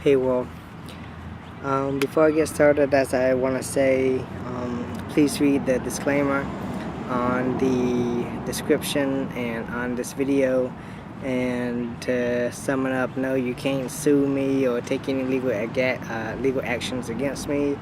Hey, well, before I get started, as I want to say, please read the disclaimer on the description and on this video. And to sum it up, no, you can't sue me or take any legal actions against me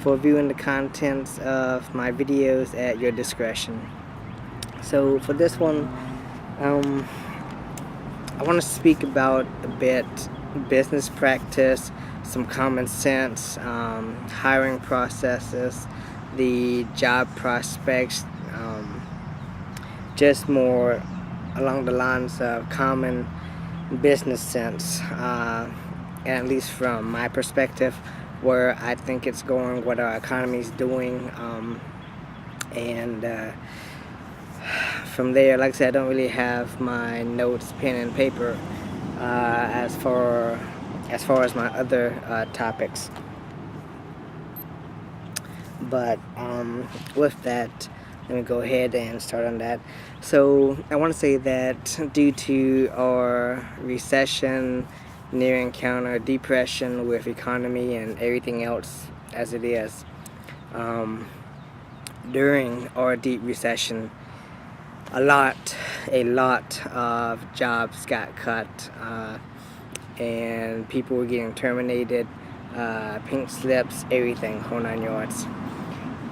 for viewing the contents of my videos at your discretion. So for this one, I want to speak about a bit business practice, some common sense, hiring processes, the job prospects, just more along the lines of common business sense, at least from my perspective, where I think it's going, what our economy is doing, and from there, like I said, I don't really have my notes, pen and paper, as far as my other topics. But with that, let me go ahead and start on that. So I want to say that due to our recession, near encounter depression with economy and everything else as it is, during our deep recession, a lot of jobs got cut, and people were getting terminated, pink slips, everything, whole 9 yards.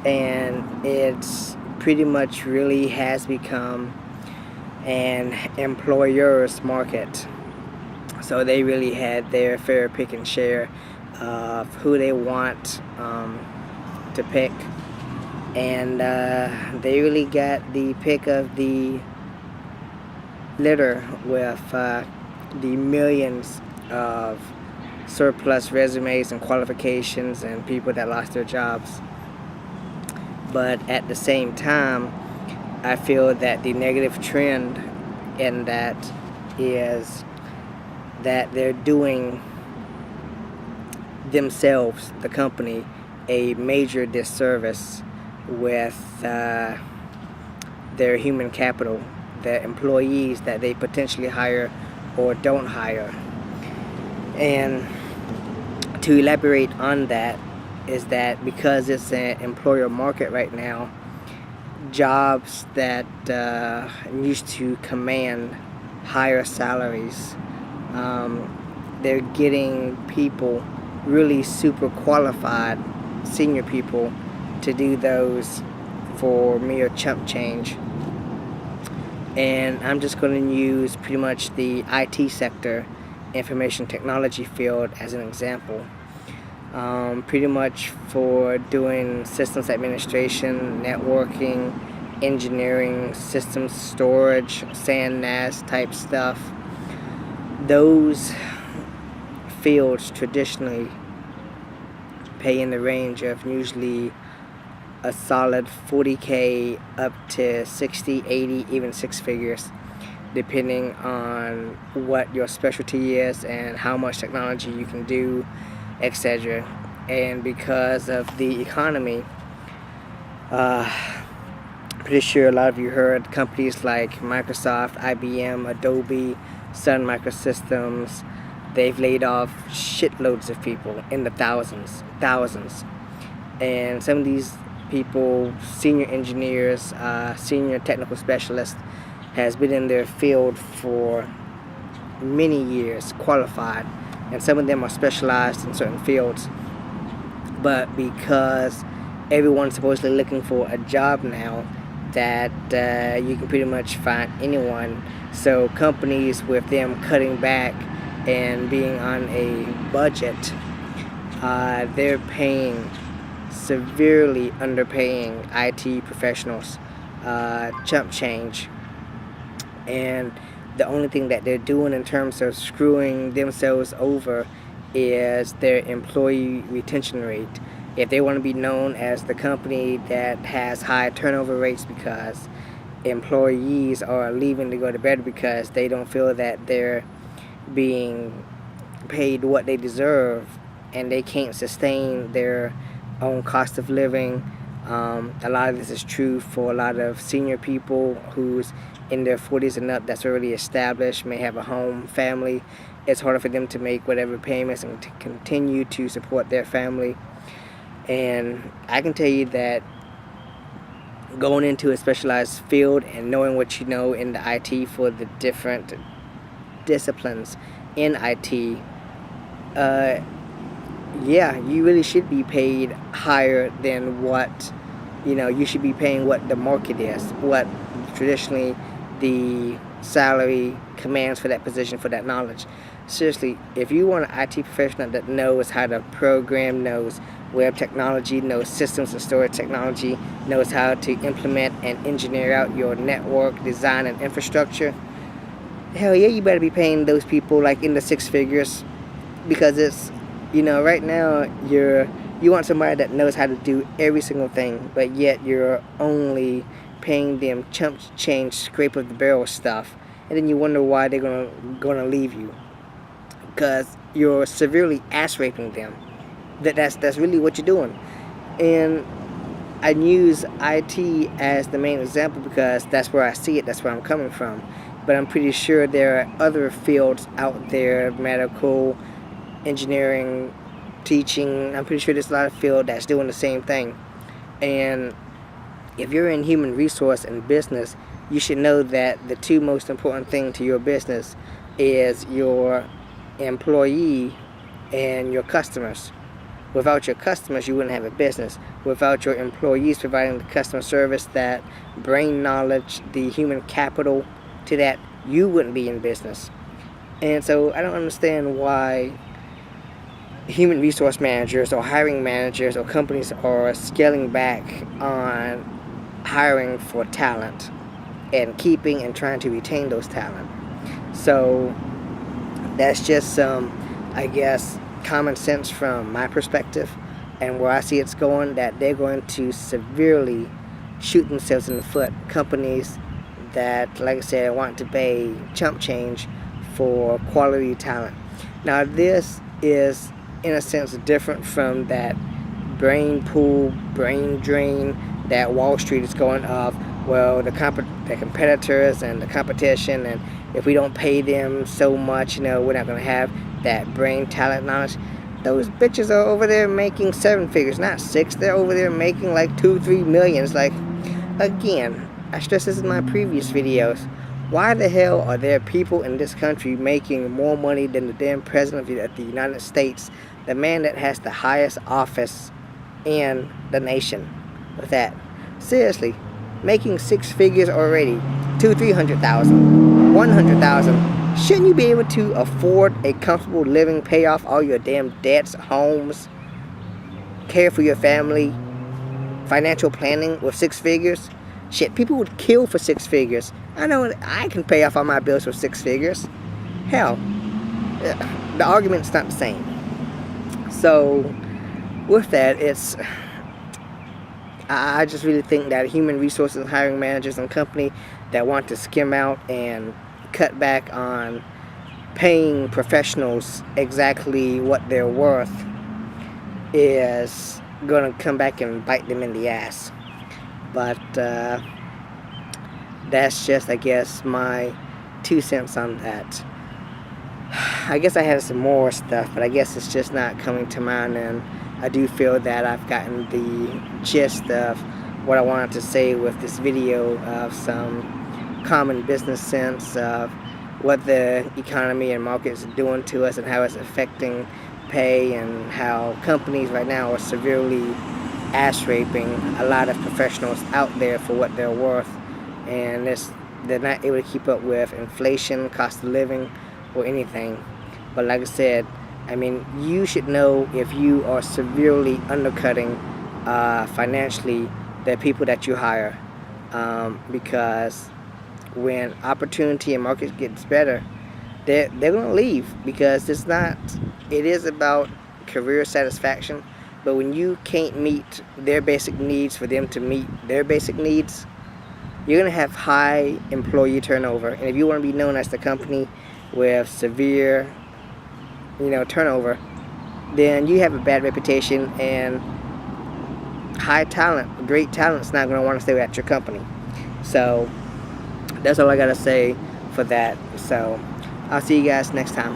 And it's pretty much really has become an employer's market. So they really had their fair pick and share of who they want to pick. And they really got the pick of the litter with the millions of surplus resumes and qualifications and people that lost their jobs. But at the same time, I feel that the negative trend in that is that they're doing themselves, the company, a major disservice with their human capital, the employees that they potentially hire or don't hire. And to elaborate on that is that because it's an employer market right now, jobs that used to command higher salaries, they're getting people really super qualified, senior people, to do those for mere chump change. And I'm just going to use pretty much the IT sector, information technology field, as an example. Pretty much for doing systems administration, networking, engineering, systems storage, SAN, NAS type stuff. Those fields traditionally pay in the range of usually a solid 40K up to 60, 80, even six figures, depending on what your specialty is and how much technology you can do, etc. And because of the economy, pretty sure a lot of you heard companies like Microsoft, IBM, Adobe, Sun Microsystems, they've laid off shitloads of people in the thousands. And some of these people, senior engineers, senior technical specialists, has been in their field for many years, qualified, and some of them are specialized in certain fields. But because everyone's supposedly looking for a job now, that you can pretty much find anyone, so companies, with them cutting back and being on a budget, they're severely underpaying IT professionals, chump change. And the only thing that they're doing in terms of screwing themselves over is their employee retention rate. If they want to be known as the company that has high turnover rates because employees are leaving to go to bed because they don't feel that they're being paid what they deserve and they can't sustain their own cost of living. A lot of this is true for a lot of senior people who's in their 40s and up, that's already established, may have a home, family, it's harder for them to make whatever payments and to continue to support their family. And I can tell you that going into a specialized field and knowing what you know in the IT for the different disciplines in IT, yeah, you really should be paid higher than what, you should be paying what the market is, what traditionally the salary commands for that position, for that knowledge. Seriously, if you want an IT professional that knows how to program, knows web technology, knows systems and storage technology, knows how to implement and engineer out your network design and infrastructure, hell yeah, you better be paying those people like in the six figures, because it's, right now you want somebody that knows how to do every single thing, but yet you're only paying them chump change, scrape of the barrel stuff, and then you wonder why they're gonna leave you, because you're severely ass raping them. That's really what you're doing. And I use IT as the main example because that's where I see it, that's where I'm coming from. But I'm pretty sure there are other fields out there, medical, engineering, teaching. I'm pretty sure there's a lot of field that's doing the same thing. And if you're in human resource and business, you should know that the two most important things to your business is your employee and your customers. Without your customers, you wouldn't have a business. Without your employees providing the customer service, that brain knowledge, the human capital to that, you wouldn't be in business. And so I don't understand why human resource managers or hiring managers or companies are scaling back on hiring for talent and keeping and trying to retain those talent. So that's just some, I guess, common sense from my perspective, and where I see it's going, that they're going to severely shoot themselves in the foot. Companies that, like I said, want to pay chump change for quality talent. Now this is, in a sense, different from that brain pool, brain drain that Wall Street is going of, well, the competitors and the competition, and if we don't pay them so much, we're not going to have that brain talent knowledge. Those bitches are over there making 7 figures, not 6. They're over there making like 2-3 million. It's like, again, I stressed this in my previous videos. Why the hell are there people in this country making more money than the damn president of the United States, the man that has the highest office in the nation? With that, seriously, making 6 figures already, 200,000-300,000, 100,000. Shouldn't you be able to afford a comfortable living, pay off all your damn debts, homes, care for your family, financial planning with 6 figures? Shit, people would kill for 6 figures. I know I can pay off all my bills for 6 figures. Hell, the argument's not the same. So, with that, I just really think that human resources hiring managers and company that want to skim out and cut back on paying professionals exactly what they're worth is going to come back and bite them in the ass. But that's just, I guess, my 2 cents on that. I guess I have some more stuff, but I guess it's just not coming to mind, and I do feel that I've gotten the gist of what I wanted to say with this video, of some common business sense of what the economy and markets are doing to us and how it's affecting pay, and how companies right now are severely ass raping a lot of professionals out there for what they're worth, and they're not able to keep up with inflation, cost of living, or anything. But like I said, I mean, you should know if you are severely undercutting financially the people that you hire, because when opportunity and market gets better, they're going to leave, because it is about career satisfaction. But when you can't meet their basic needs for them to meet their basic needs, you're going to have high employee turnover. And if you want to be known as the company with severe, turnover, then you have a bad reputation, and high talent, great talent, is not going to want to stay at your company. So that's all I got to say for that. So I'll see you guys next time.